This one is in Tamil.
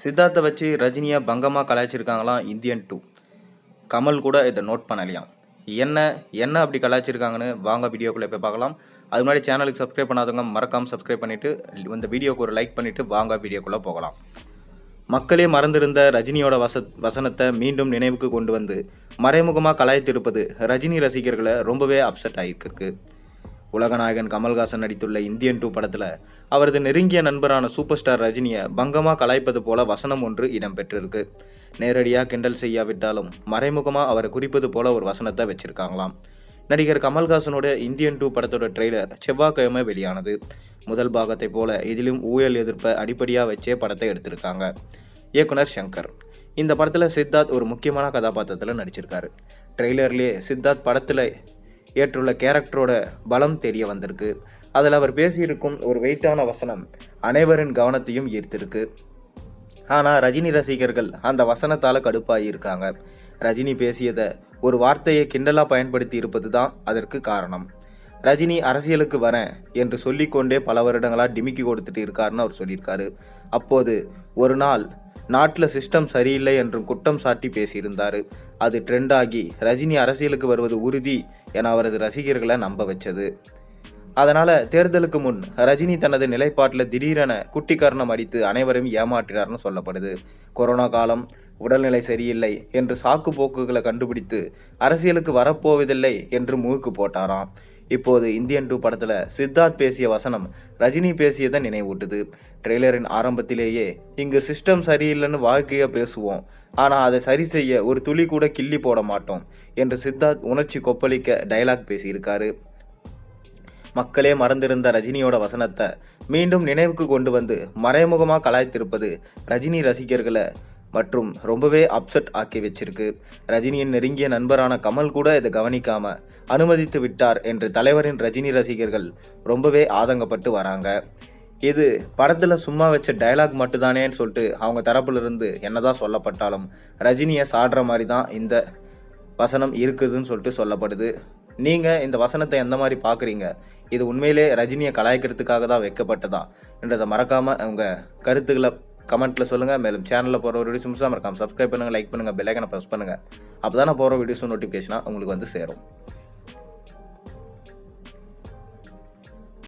சித்தார்த்தை வச்சு ரஜினியை பங்கமாக கலாய்ச்சிருக்காங்களாம் இந்தியன் 2. கமல் கூட இதை நோட் பண்ணலையாம். என்ன என்ன அப்படி கலாய்ச்சிருக்காங்கன்னு வாங்க வீடியோக்குள்ளே போய் பார்க்கலாம். அது முன்னாடி சேனலுக்கு சப்ஸ்கிரைப் பண்ணாதவங்க மறக்காமல் சப்ஸ்கிரைப் பண்ணிவிட்டு இந்த வீடியோக்கு ஒரு லைக் பண்ணிவிட்டு வாங்க வீடியோக்குள்ளே போகலாம். மக்களே மறந்திருந்த ரஜினியோட வசனத்தை மீண்டும் நினைவுக்கு கொண்டு வந்து மறைமுகமாக கலாய்த்திருப்பது ரஜினி ரசிகர்களை ரொம்பவே அப்செட் ஆகிருக்கு. உலகநாயகன் கமல்ஹாசன் நடித்துள்ள இந்தியன் 2 படத்தில் அவரது நெருங்கிய நண்பரான சூப்பர் ஸ்டார் ரஜினியை பங்கமாக கலாய்ப்பது போல வசனம் ஒன்று இடம்பெற்றிருக்கு. நேரடியாக கிண்டல் செய்யாவிட்டாலும் மறைமுகமாக அவரை குறிப்பது போல ஒரு வசனத்தை வச்சிருக்காங்களாம். நடிகர் கமல்ஹாசனோட இந்தியன் 2 படத்தோட ட்ரெய்லர் செவ்வாய்க்கிழமை வெளியானது. முதல் பாகத்தை போல இதிலும் ஊழல் எதிர்ப்பை அடிப்படையாக வச்சே படத்தை எடுத்திருக்காங்க. இயக்குனர் சங்கர் இந்த படத்தில் சித்தார்த் ஒரு முக்கியமான கதாபாத்திரத்தில் நடிச்சிருக்காரு. ட்ரெய்லர்லேயே சித்தார்த் படத்தில் ஏற்றுள்ள கேரக்டரோட பலம் தெரிய வந்திருக்கு. அதில் அவர் பேசியிருக்கும் ஒரு வெயிட்டான வசனம் அனைவரின் கவனத்தையும் ஈர்த்திருக்கு. ஆனால் ரஜினி ரசிகர்கள் அந்த வசனத்தால் கடுப்பாகி இருக்காங்க. ரஜினி பேசியதை ஒரு வார்த்தையை கிண்டலாக பயன்படுத்தி இருப்பது தான் அதற்கு காரணம். ரஜினி அரசியலுக்கு வரேன் என்று சொல்லிக்கொண்டே பல வருடங்களாக டிமிக்கி கொடுத்துட்டு இருக்காருன்னு அவர் சொல்லியிருக்காரு. அப்போது ஒரு நாள் நாட்டில் சிஸ்டம் சரியில்லை என்றும் குற்றம் சாட்டி பேசியிருந்தார். அது ட்ரெண்ட் ஆகி ரஜினி அரசியலுக்கு வருவது உறுதி என அவரது ரசிகர்களை நம்ப வச்சது. அதனால் தேர்தலுக்கு முன் ரஜினி தனது நிலைப்பாட்டில் திடீரென குட்டி கர்ணம் அடித்து அனைவரையும் ஏமாற்றினார்னு சொல்லப்படுது. கொரோனா காலம், உடல்நிலை சரியில்லை என்று சாக்கு போக்குகளை கண்டுபிடித்து அரசியலுக்கு வரப்போவதில்லை என்று மூக்கு போட்டாராம். இப்போது இந்தியன் 2 படத்தில் சித்தார்த் பேசிய வசனம் ரஜினி பேசியதை நினைவூட்டுது. ட்ரெய்லரின் ஆரம்பத்திலேயே இங்கு சிஸ்டம் சரியில்லைன்னு வாழ்க்கையாக பேசுவோம், ஆனால் அதை சரி செய்ய ஒரு துளி கூட கிள்ளி போட மாட்டோம் என்று சித்தார்த் உணர்ச்சி கொப்பளிக்க டைலாக் பேசியிருக்காரு. மக்களே மறந்திருந்த ரஜினியோட வசனத்தை மீண்டும் நினைவுக்கு கொண்டு வந்து மறைமுகமாக கலாய்த்திருப்பது ரஜினி ரசிகர்களை மற்றும் ரொம்பவே அப்செட் ஆக்கி வச்சிருக்கு. ரஜினியின் நெருங்கிய நண்பரான கமல் கூட இதை கவனிக்காம அனுமதித்து விட்டார் என்று தலைவரின் ரஜினி ரசிகர்கள் ரொம்பவே ஆதங்கப்பட்டு வராங்க. இது படத்தில் சும்மா வச்ச டைலாக் மட்டும்தானேன்னு சொல்லிட்டு அவங்க தரப்புல இருந்து என்னதான் சொல்லப்பட்டாலும் ரஜினியை சாடுற மாதிரி தான் இந்த வசனம் இருக்குதுன்னு சொல்லிட்டு சொல்லப்படுது. நீங்கள் இந்த வசனத்தை எந்த மாதிரி பார்க்குறீங்க? இது உண்மையிலே ரஜினியை கலாய்க்கிறதுக்காக தான் வைக்கப்பட்டதா என்றதை மறக்காமல் உங்கள் கருத்துக்களை கமெண்ட்டில் சொல்லுங்கள். மேலும் சேனலில் போகிற ஒரு வீடியோஸ் மறக்காமல் சப்ஸ்கிரைப் பண்ணுங்கள், லைக் பண்ணுங்கள், பெல் ஐக்கனை ப்ரெஸ் பண்ணுங்கள். அப்போ தான் நான் போகிற வீடியோஸும் நோட்டிஃபிகேஷனாக உங்களுக்கு வந்து சேரும்.